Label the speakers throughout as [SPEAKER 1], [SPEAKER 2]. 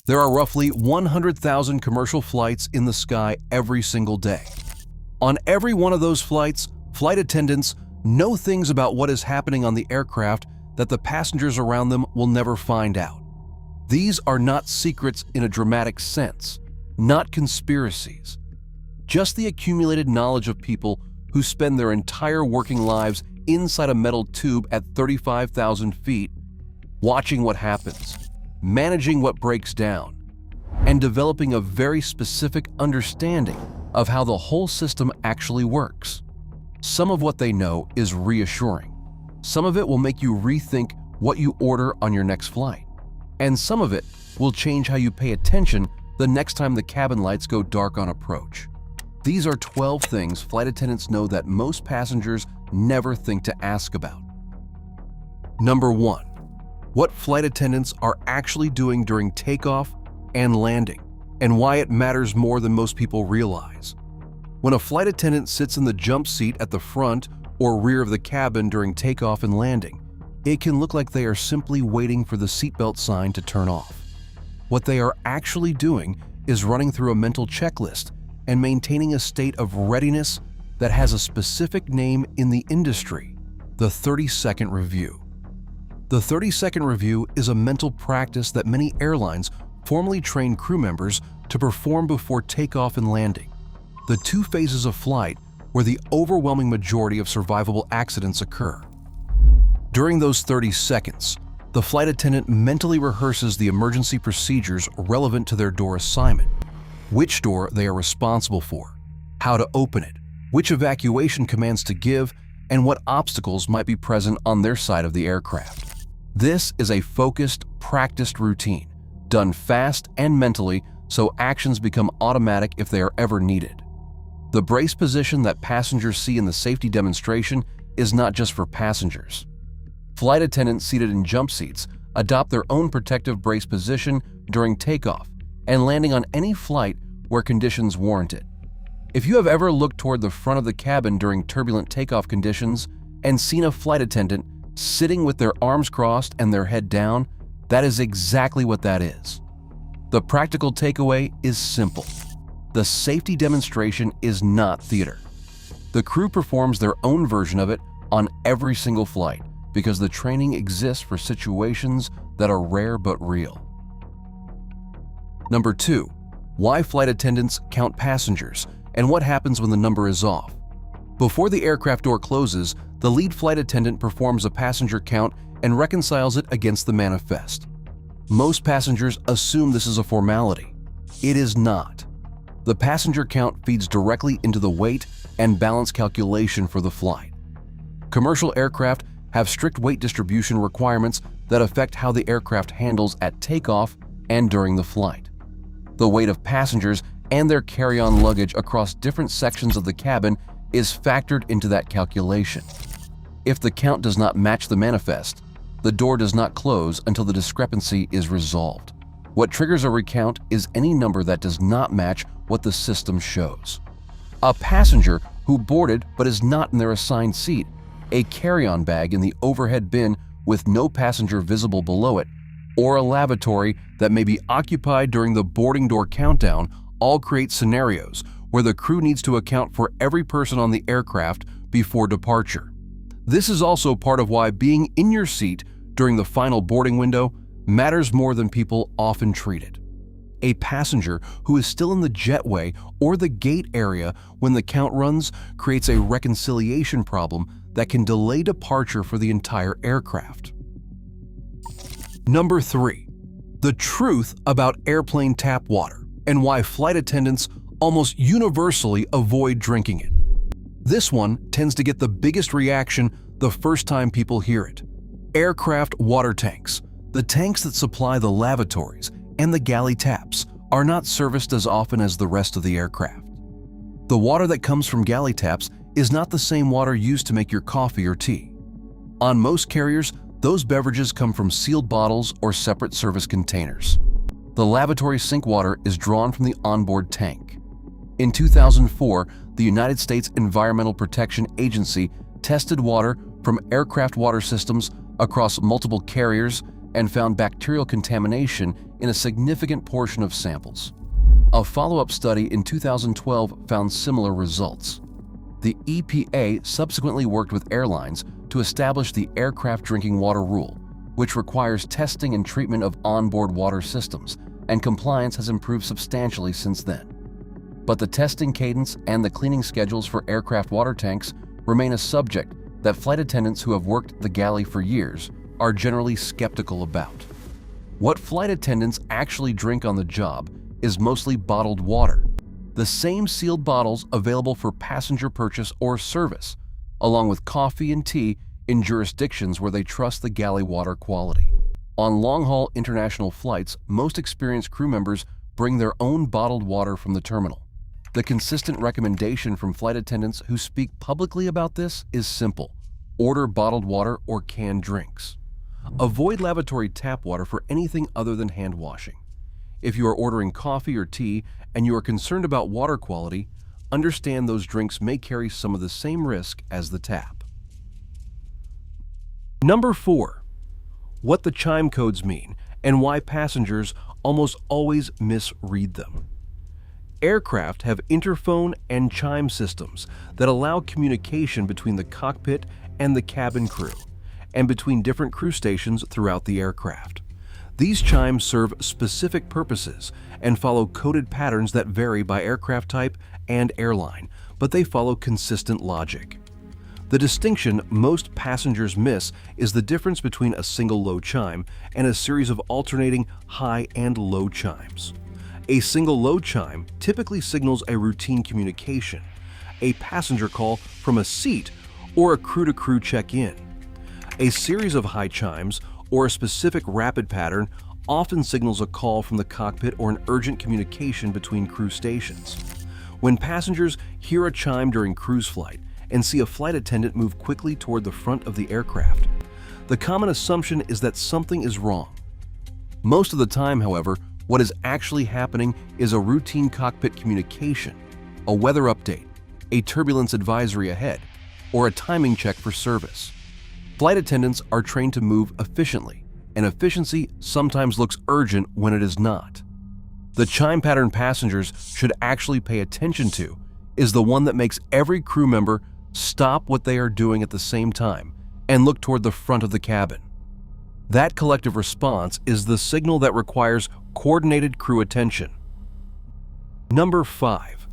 [SPEAKER 1] There are roughly 100,000 commercial flights in the sky every single day. On every one of those flights, flight attendants know things about what is happening on the aircraft that the passengers around them will never find out. These are not secrets in a dramatic sense, not conspiracies, just the accumulated knowledge of people who spend their entire working lives inside a metal tube at 35,000 feet, watching what happens, managing what breaks down, and developing a very specific understanding of how the whole system actually works. Some of what they know is reassuring. Some of it will make you rethink what you order on your next flight. And some of it will change how you pay attention the next time the cabin lights go dark on approach. These are 12 things flight attendants know that most passengers never think to ask about. Number 1. What flight attendants are actually doing during takeoff and landing, and why it matters more than most people realize. When a flight attendant sits in the jump seat at the front or rear of the cabin during takeoff and landing, it can look like they are simply waiting for the seatbelt sign to turn off. What they are actually doing is running through a mental checklist and maintaining a state of readiness that has a specific name in the industry, the 30-second review. The 30-second review is a mental practice that many airlines formally train crew members to perform before takeoff and landing, the two phases of flight where the overwhelming majority of survivable accidents occur. During those 30 seconds, the flight attendant mentally rehearses the emergency procedures relevant to their door assignment, which door they are responsible for, how to open it, which evacuation commands to give, and what obstacles might be present on their side of the aircraft. This is a focused, practiced routine, done fast and mentally so actions become automatic if they are ever needed. The brace position that passengers see in the safety demonstration is not just for passengers. Flight attendants seated in jump seats adopt their own protective brace position during takeoff and landing on any flight where conditions warrant it. If you have ever looked toward the front of the cabin during turbulent takeoff conditions and seen a flight attendant sitting with their arms crossed and their head down, that is exactly what that is. The practical takeaway is simple. The safety demonstration is not theater. The crew performs their own version of it on every single flight because the training exists for situations that are rare but real. Number 2. Why flight attendants count passengers and what happens when the number is off. Before the aircraft door closes, the lead flight attendant performs a passenger count and reconciles it against the manifest. Most passengers assume this is a formality. It is not. The passenger count feeds directly into the weight and balance calculation for the flight. Commercial aircraft have strict weight distribution requirements that affect how the aircraft handles at takeoff and during the flight. The weight of passengers and their carry-on luggage across different sections of the cabin is factored into that calculation. If the count does not match the manifest, the door does not close until the discrepancy is resolved. What triggers a recount is any number that does not match what the system shows. A passenger who boarded but is not in their assigned seat, a carry-on bag in the overhead bin with no passenger visible below it, or a lavatory that may be occupied during the boarding door countdown all create scenarios where the crew needs to account for every person on the aircraft before departure. This is also part of why being in your seat during the final boarding window matters more than people often treat it. A passenger who is still in the jetway or the gate area when the count runs creates a reconciliation problem that can delay departure for the entire aircraft. Number 3. The truth about airplane tap water and why flight attendants almost universally avoid drinking it. This one tends to get the biggest reaction the first time people hear it. Aircraft water tanks, the tanks that supply the lavatories and the galley taps, are not serviced as often as the rest of the aircraft. The water that comes from galley taps is not the same water used to make your coffee or tea. On most carriers, those beverages come from sealed bottles or separate service containers. The lavatory sink water is drawn from the onboard tank. In 2004, the United States Environmental Protection Agency tested water from aircraft water systems across multiple carriers and found bacterial contamination in a significant portion of samples. A follow-up study in 2012 found similar results. The EPA subsequently worked with airlines to establish the Aircraft Drinking Water Rule, which requires testing and treatment of onboard water systems, and compliance has improved substantially since then. But the testing cadence and the cleaning schedules for aircraft water tanks remain a subject that flight attendants who have worked the galley for years are generally skeptical about. What flight attendants actually drink on the job is mostly bottled water, the same sealed bottles available for passenger purchase or service, along with coffee and tea in jurisdictions where they trust the galley water quality. On long-haul international flights, most experienced crew members bring their own bottled water from the terminal. The consistent recommendation from flight attendants who speak publicly about this is simple: order bottled water or canned drinks. Avoid lavatory tap water for anything other than hand washing. If you are ordering coffee or tea and you are concerned about water quality, understand those drinks may carry some of the same risk as the tap. Number 4. What the chime codes mean and why passengers almost always misread them. Aircraft have interphone and chime systems that allow communication between the cockpit and the cabin crew, and between different crew stations throughout the aircraft. These chimes serve specific purposes and follow coded patterns that vary by aircraft type and airline, but they follow consistent logic. The distinction most passengers miss is the difference between a single low chime and a series of alternating high and low chimes. A single low chime typically signals a routine communication, a passenger call from a seat, or a crew-to-crew check-in. A series of high chimes, or a specific rapid pattern, often signals a call from the cockpit or an urgent communication between crew stations. When passengers hear a chime during cruise flight and see a flight attendant move quickly toward the front of the aircraft, the common assumption is that something is wrong. Most of the time, however, what is actually happening is a routine cockpit communication, a weather update, a turbulence advisory ahead, or a timing check for service. Flight attendants are trained to move efficiently, and efficiency sometimes looks urgent when it is not. The chime pattern passengers should actually pay attention to is the one that makes every crew member stop what they are doing at the same time and look toward the front of the cabin. That collective response is the signal that requires coordinated crew attention. Number 5.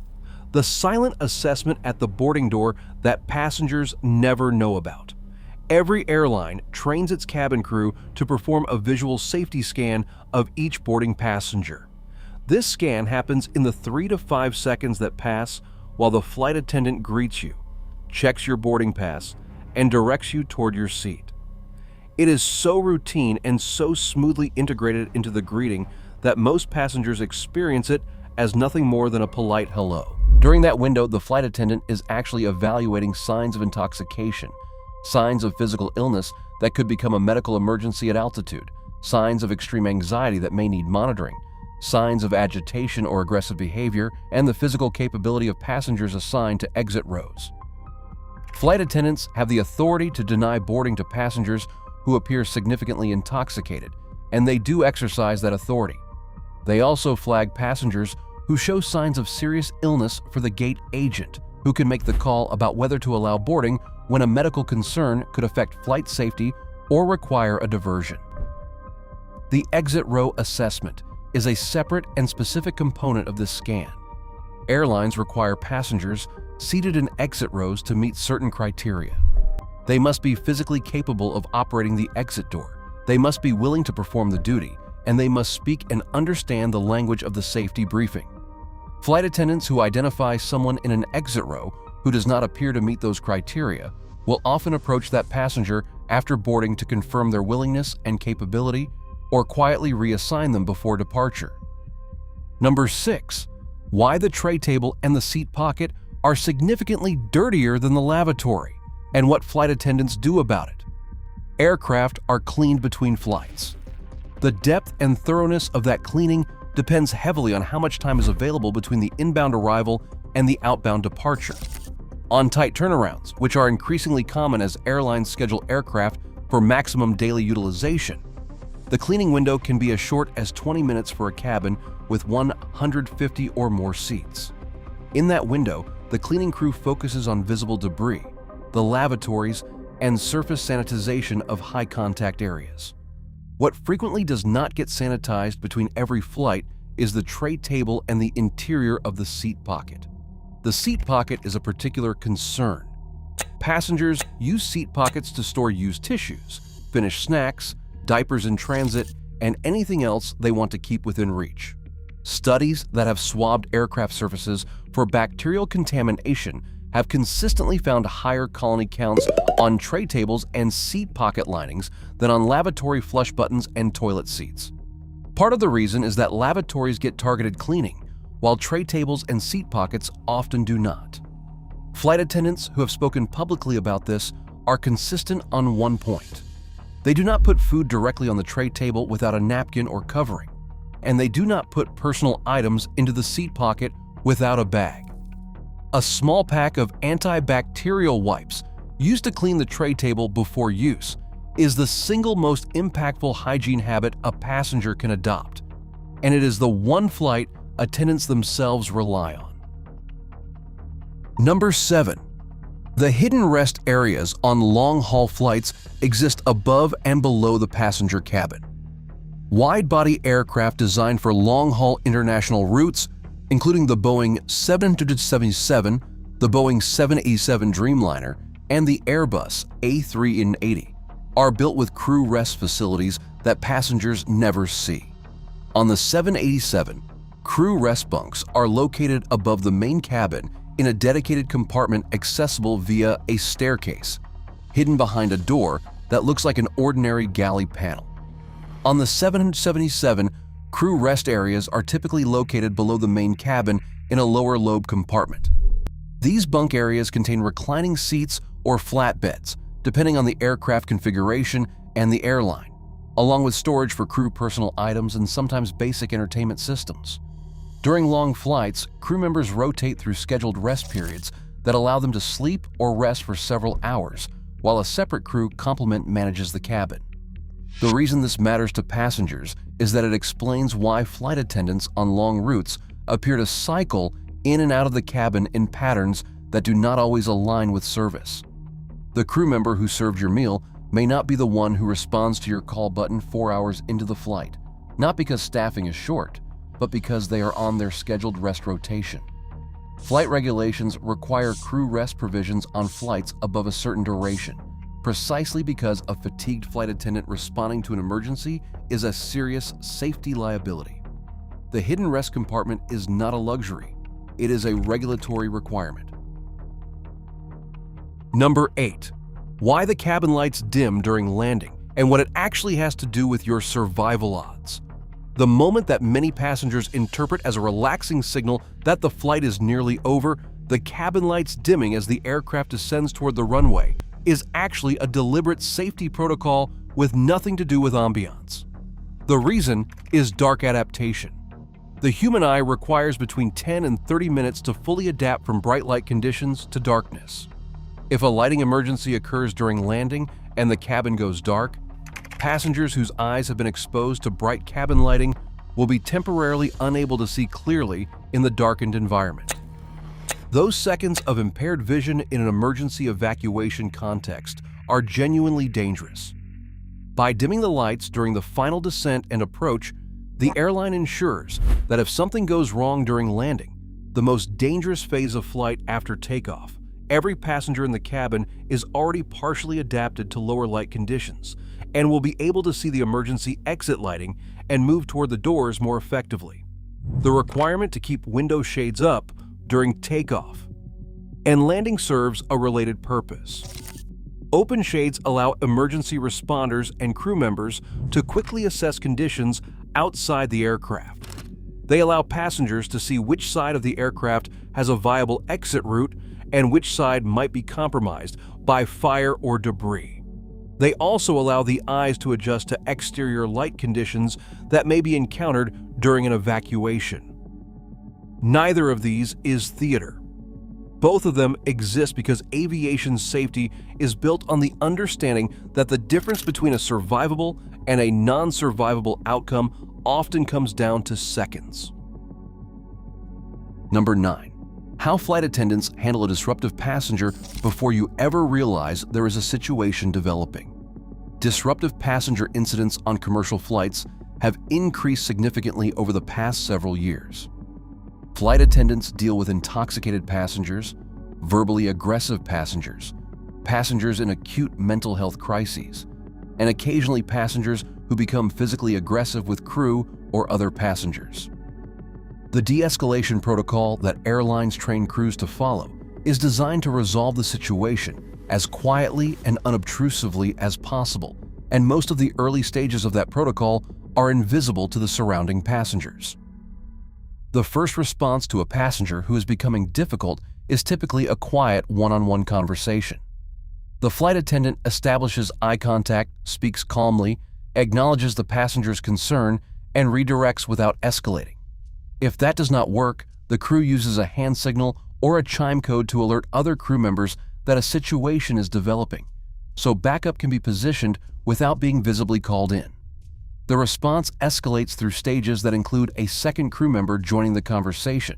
[SPEAKER 1] The silent assessment at the boarding door that passengers never know about. Every airline trains its cabin crew to perform a visual safety scan of each boarding passenger. This scan happens in the 3 to 5 seconds that pass while the flight attendant greets you, checks your boarding pass, and directs you toward your seat. It is so routine and so smoothly integrated into the greeting that most passengers experience it as nothing more than a polite hello. During that window, the flight attendant is actually evaluating signs of intoxication, signs of physical illness that could become a medical emergency at altitude, signs of extreme anxiety that may need monitoring, signs of agitation or aggressive behavior, and the physical capability of passengers assigned to exit rows. Flight attendants have the authority to deny boarding to passengers who appear significantly intoxicated, and they do exercise that authority. They also flag passengers who show signs of serious illness for the gate agent, who can make the call about whether to allow boarding when a medical concern could affect flight safety or require a diversion. The exit row assessment is a separate and specific component of this scan. Airlines require passengers seated in exit rows to meet certain criteria. They must be physically capable of operating the exit door, they must be willing to perform the duty, and they must speak and understand the language of the safety briefing. Flight attendants who identify someone in an exit row who does not appear to meet those criteria will often approach that passenger after boarding to confirm their willingness and capability or quietly reassign them before departure. Number 6. Why the tray table and the seat pocket are significantly dirtier than the lavatory, and what flight attendants do about it. Aircraft are cleaned between flights. The depth and thoroughness of that cleaning depends heavily on how much time is available between the inbound arrival and the outbound departure. On tight turnarounds, which are increasingly common as airlines schedule aircraft for maximum daily utilization, The cleaning window can be as short as 20 minutes for a cabin with 150 or more seats. In that window, the cleaning crew focuses on visible debris, the lavatories, and surface sanitization of high-contact areas. What frequently does not get sanitized between every flight is the tray table and the interior of the seat pocket. The seat pocket is a particular concern. Passengers use seat pockets to store used tissues, finished snacks, diapers in transit, and anything else they want to keep within reach. Studies that have swabbed aircraft surfaces for bacterial contamination have consistently found higher colony counts on tray tables and seat pocket linings than on lavatory flush buttons and toilet seats. Part of the reason is that lavatories get targeted cleaning, while tray tables and seat pockets often do not. Flight attendants who have spoken publicly about this are consistent on one point. They do not put food directly on the tray table without a napkin or covering, and they do not put personal items into the seat pocket without a bag. A small pack of antibacterial wipes used to clean the tray table before use is the single most impactful hygiene habit a passenger can adopt, and it is the one flight attendants themselves rely on. Number 7. The hidden rest areas on long-haul flights exist above and below the passenger cabin. Wide-body aircraft designed for long-haul international routes, including the Boeing 777, the Boeing 787 Dreamliner, and the Airbus A380, are built with crew rest facilities that passengers never see. On the 787, crew rest bunks are located above the main cabin in a dedicated compartment accessible via a staircase, hidden behind a door that looks like an ordinary galley panel. On the 777, crew rest areas are typically located below the main cabin in a lower lobe compartment. These bunk areas contain reclining seats or flatbeds, depending on the aircraft configuration and the airline, along with storage for crew personal items and sometimes basic entertainment systems. During long flights, crew members rotate through scheduled rest periods that allow them to sleep or rest for several hours, while a separate crew complement manages the cabin. The reason this matters to passengers is that it explains why flight attendants on long routes appear to cycle in and out of the cabin in patterns that do not always align with service. The crew member who served your meal may not be the one who responds to your call button 4 hours into the flight, not because staffing is short, but because they are on their scheduled rest rotation. Flight regulations require crew rest provisions on flights above a certain duration, precisely because a fatigued flight attendant responding to an emergency is a serious safety liability. The hidden rest compartment is not a luxury, it is a regulatory requirement. Number 8. Why the cabin lights dim during landing and what it actually has to do with your survival odds. The moment that many passengers interpret as a relaxing signal that the flight is nearly over, the cabin lights dimming as the aircraft descends toward the runway is actually a deliberate safety protocol with nothing to do with ambiance. The reason is dark adaptation. The human eye requires between 10 and 30 minutes to fully adapt from bright light conditions to darkness. If a lighting emergency occurs during landing and the cabin goes dark, passengers whose eyes have been exposed to bright cabin lighting will be temporarily unable to see clearly in the darkened environment. Those seconds of impaired vision in an emergency evacuation context are genuinely dangerous. By dimming the lights during the final descent and approach, the airline ensures that if something goes wrong during landing, the most dangerous phase of flight after takeoff, every passenger in the cabin is already partially adapted to lower light conditions and will be able to see the emergency exit lighting and move toward the doors more effectively. The requirement to keep window shades up during takeoff and landing serves a related purpose. Open shades allow emergency responders and crew members to quickly assess conditions outside the aircraft. They allow passengers to see which side of the aircraft has a viable exit route and which side might be compromised by fire or debris. They also allow the eyes to adjust to exterior light conditions that may be encountered during an evacuation. Neither of these is theater. Both of them exist because aviation safety is built on the understanding that the difference between a survivable and a non-survivable outcome often comes down to seconds. Number 9. How flight attendants handle a disruptive passenger before you ever realize there is a situation developing. Disruptive passenger incidents on commercial flights have increased significantly over the past several years. Flight attendants deal with intoxicated passengers, verbally aggressive passengers, passengers in acute mental health crises, and occasionally passengers who become physically aggressive with crew or other passengers. The de-escalation protocol that airlines train crews to follow is designed to resolve the situation as quietly and unobtrusively as possible, and most of the early stages of that protocol are invisible to the surrounding passengers. The first response to a passenger who is becoming difficult is typically a quiet one-on-one conversation. The flight attendant establishes eye contact, speaks calmly, acknowledges the passenger's concern, and redirects without escalating. If that does not work, the crew uses a hand signal or a chime code to alert other crew members that a situation is developing, so backup can be positioned without being visibly called in. The response escalates through stages that include a second crew member joining the conversation,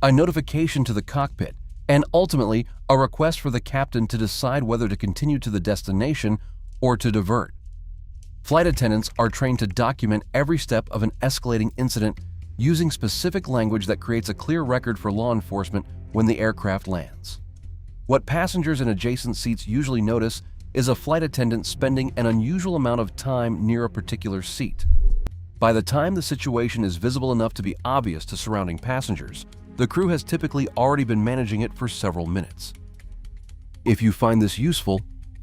[SPEAKER 1] a notification to the cockpit, and ultimately a request for the captain to decide whether to continue to the destination or to divert. Flight attendants are trained to document every step of an escalating incident using specific language that creates a clear record for law enforcement when the aircraft lands. What passengers in adjacent seats usually notice is a flight attendant spending an unusual amount of time near a particular seat. By the time the situation is visible enough to be obvious to surrounding passengers, the crew has typically already been managing it for several minutes. If you find this useful,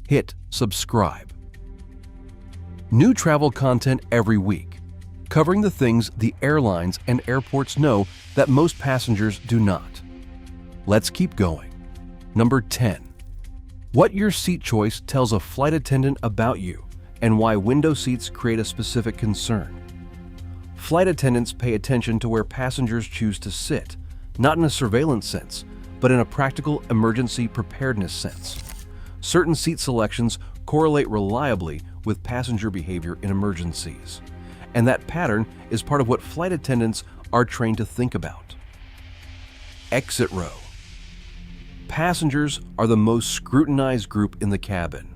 [SPEAKER 1] hit subscribe. New travel content every week, covering the things the airlines and airports know that most passengers do not. Let's keep going. Number 10. What your seat choice tells a flight attendant about you and why window seats create a specific concern. Flight attendants pay attention to where passengers choose to sit, not in a surveillance sense, but in a practical emergency preparedness sense. Certain seat selections correlate reliably with passenger behavior in emergencies, and that pattern is part of what flight attendants are trained to think about. Exit row. Passengers are the most scrutinized group in the cabin.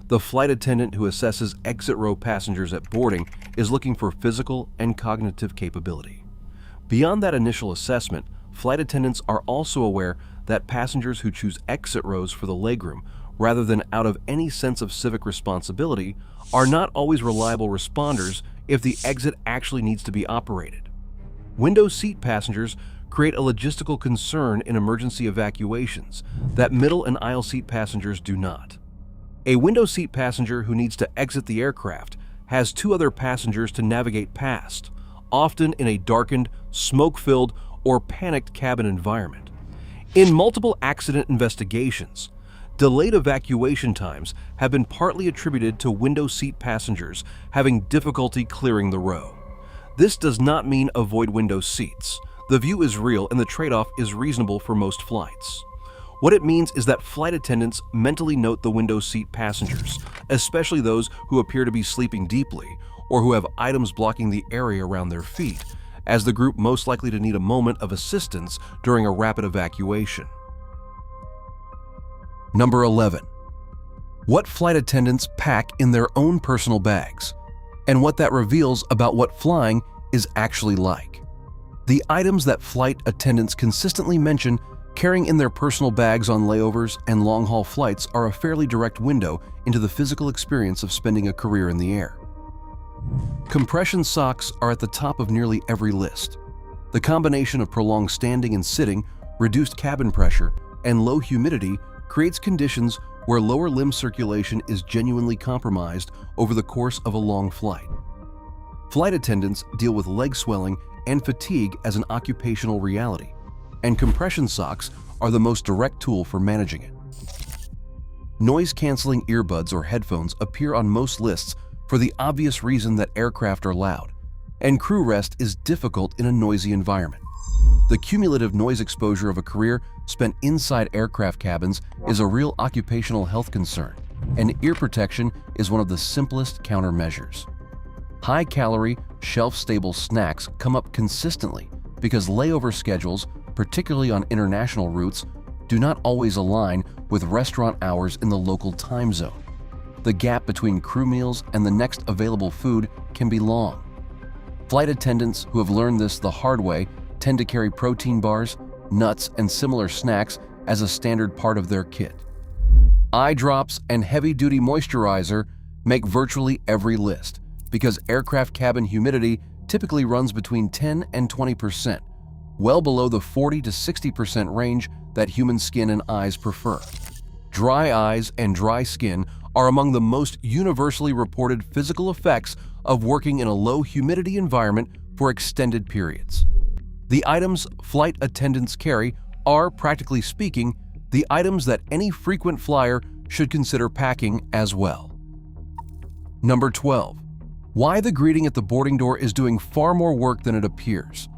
[SPEAKER 1] The flight attendant who assesses exit row passengers at boarding is looking for physical and cognitive capability. Beyond that initial assessment, flight attendants are also aware that passengers who choose exit rows for the legroom rather than out of any sense of civic responsibility are not always reliable responders if the exit actually needs to be operated. Window seat passengers create a logistical concern in emergency evacuations that middle and aisle seat passengers do not. A window seat passenger who needs to exit the aircraft has two other passengers to navigate past, often in a darkened, smoke-filled, or panicked cabin environment. In multiple accident investigations, delayed evacuation times have been partly attributed to window seat passengers having difficulty clearing the row. This does not mean avoid window seats. The view is real and the trade-off is reasonable for most flights. What it means is that flight attendants mentally note the window seat passengers, especially those who appear to be sleeping deeply or who have items blocking the area around their feet, as the group most likely to need a moment of assistance during a rapid evacuation. Number 11. What flight attendants pack in their own personal bags, and what that reveals about what flying is actually like. The items that flight attendants consistently mention carrying in their personal bags on layovers and long-haul flights are a fairly direct window into the physical experience of spending a career in the air. Compression socks are at the top of nearly every list. The combination of prolonged standing and sitting, reduced cabin pressure, and low humidity creates conditions where lower limb circulation is genuinely compromised over the course of a long flight. Flight attendants deal with leg swelling and fatigue as an occupational reality, and compression socks are the most direct tool for managing it. Noise-canceling earbuds or headphones appear on most lists for the obvious reason that aircraft are loud, and crew rest is difficult in a noisy environment. The cumulative noise exposure of a career spent inside aircraft cabins is a real occupational health concern, and ear protection is one of the simplest countermeasures. High-calorie, shelf-stable snacks come up consistently because layover schedules, particularly on international routes, do not always align with restaurant hours in the local time zone. The gap between crew meals and the next available food can be long. Flight attendants who have learned this the hard way tend to carry protein bars, nuts, and similar snacks as a standard part of their kit. Eye drops and heavy-duty moisturizer make virtually every list because aircraft cabin humidity typically runs between 10 and 20%, well below the 40 to 60% range that human skin and eyes prefer. Dry eyes and dry skin are among the most universally reported physical effects of working in a low-humidity environment for extended periods. The items flight attendants carry are, practically speaking, the items that any frequent flyer should consider packing as well. Number 12. Why the greeting at the boarding door is doing far more work than it appears.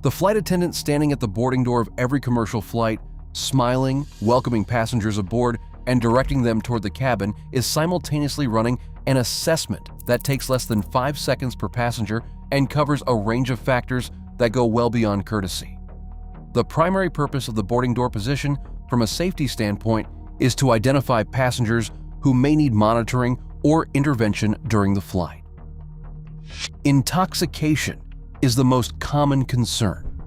[SPEAKER 1] The flight attendant standing at the boarding door of every commercial flight, smiling, welcoming passengers aboard, and directing them toward the cabin is simultaneously running an assessment that takes less than 5 seconds per passenger and covers a range of factors that go well beyond courtesy. The primary purpose of the boarding door position from a safety standpoint is to identify passengers who may need monitoring or intervention during the flight. Intoxication is the most common concern.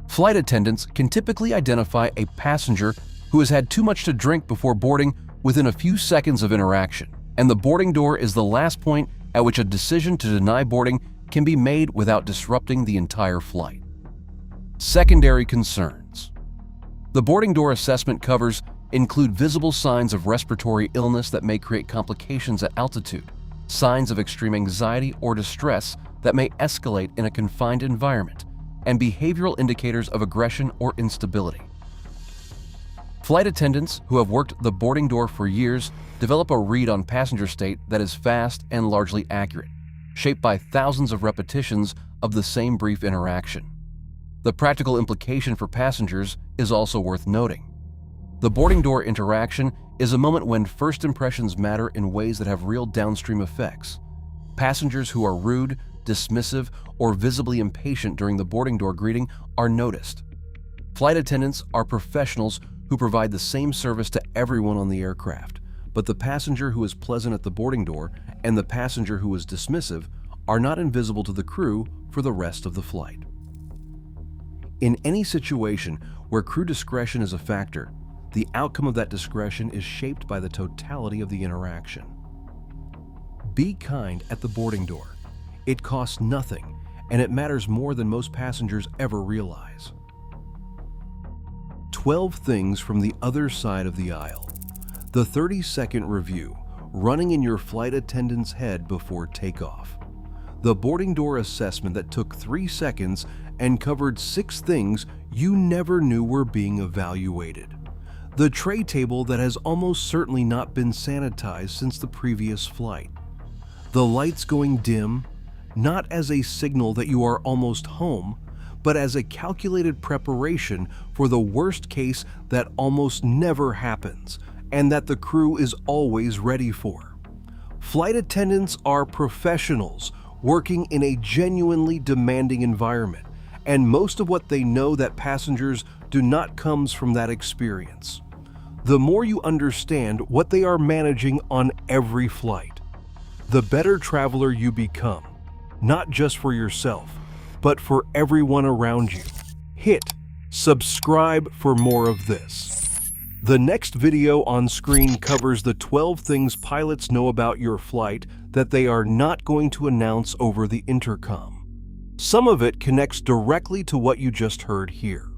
[SPEAKER 1] Flight attendants can typically identify a passenger who has had too much to drink before boarding within a few seconds of interaction, and the boarding door is the last point at which a decision to deny boarding can be made without disrupting the entire flight. Secondary concerns. The boarding door assessment covers include visible signs of respiratory illness that may create complications at altitude, signs of extreme anxiety or distress that may escalate in a confined environment, and behavioral indicators of aggression or instability. Flight attendants who have worked the boarding door for years develop a read on passenger state that is fast and largely accurate, shaped by thousands of repetitions of the same brief interaction. The practical implication for passengers is also worth noting. The boarding door interaction is a moment when first impressions matter in ways that have real downstream effects. Passengers who are rude, dismissive, or visibly impatient during the boarding door greeting are noticed. Flight attendants are professionals who provide the same service to everyone on the aircraft, but the passenger who is pleasant at the boarding door and the passenger who is dismissive are not invisible to the crew for the rest of the flight. In any situation where crew discretion is a factor, the outcome of that discretion is shaped by the totality of the interaction. Be kind at the boarding door. It costs nothing, and it matters more than most passengers ever realize. 12 things from the other side of the aisle. The 30-second review, running in your flight attendant's head before takeoff. The boarding door assessment that took 3 seconds and covered 6 things you never knew were being evaluated. The tray table that has almost certainly not been sanitized since the previous flight. The lights going dim, not as a signal that you are almost home, but as a calculated preparation for the worst case that almost never happens and that the crew is always ready for. Flight attendants are professionals working in a genuinely demanding environment, and most of what they know that passengers do not comes from that experience. The more you understand what they are managing on every flight, the better traveler you become, not just for yourself, but for everyone around you. Hit subscribe for more of this. The next video on screen covers the 12 things pilots know about your flight that they are not going to announce over the intercom. Some of it connects directly to what you just heard here.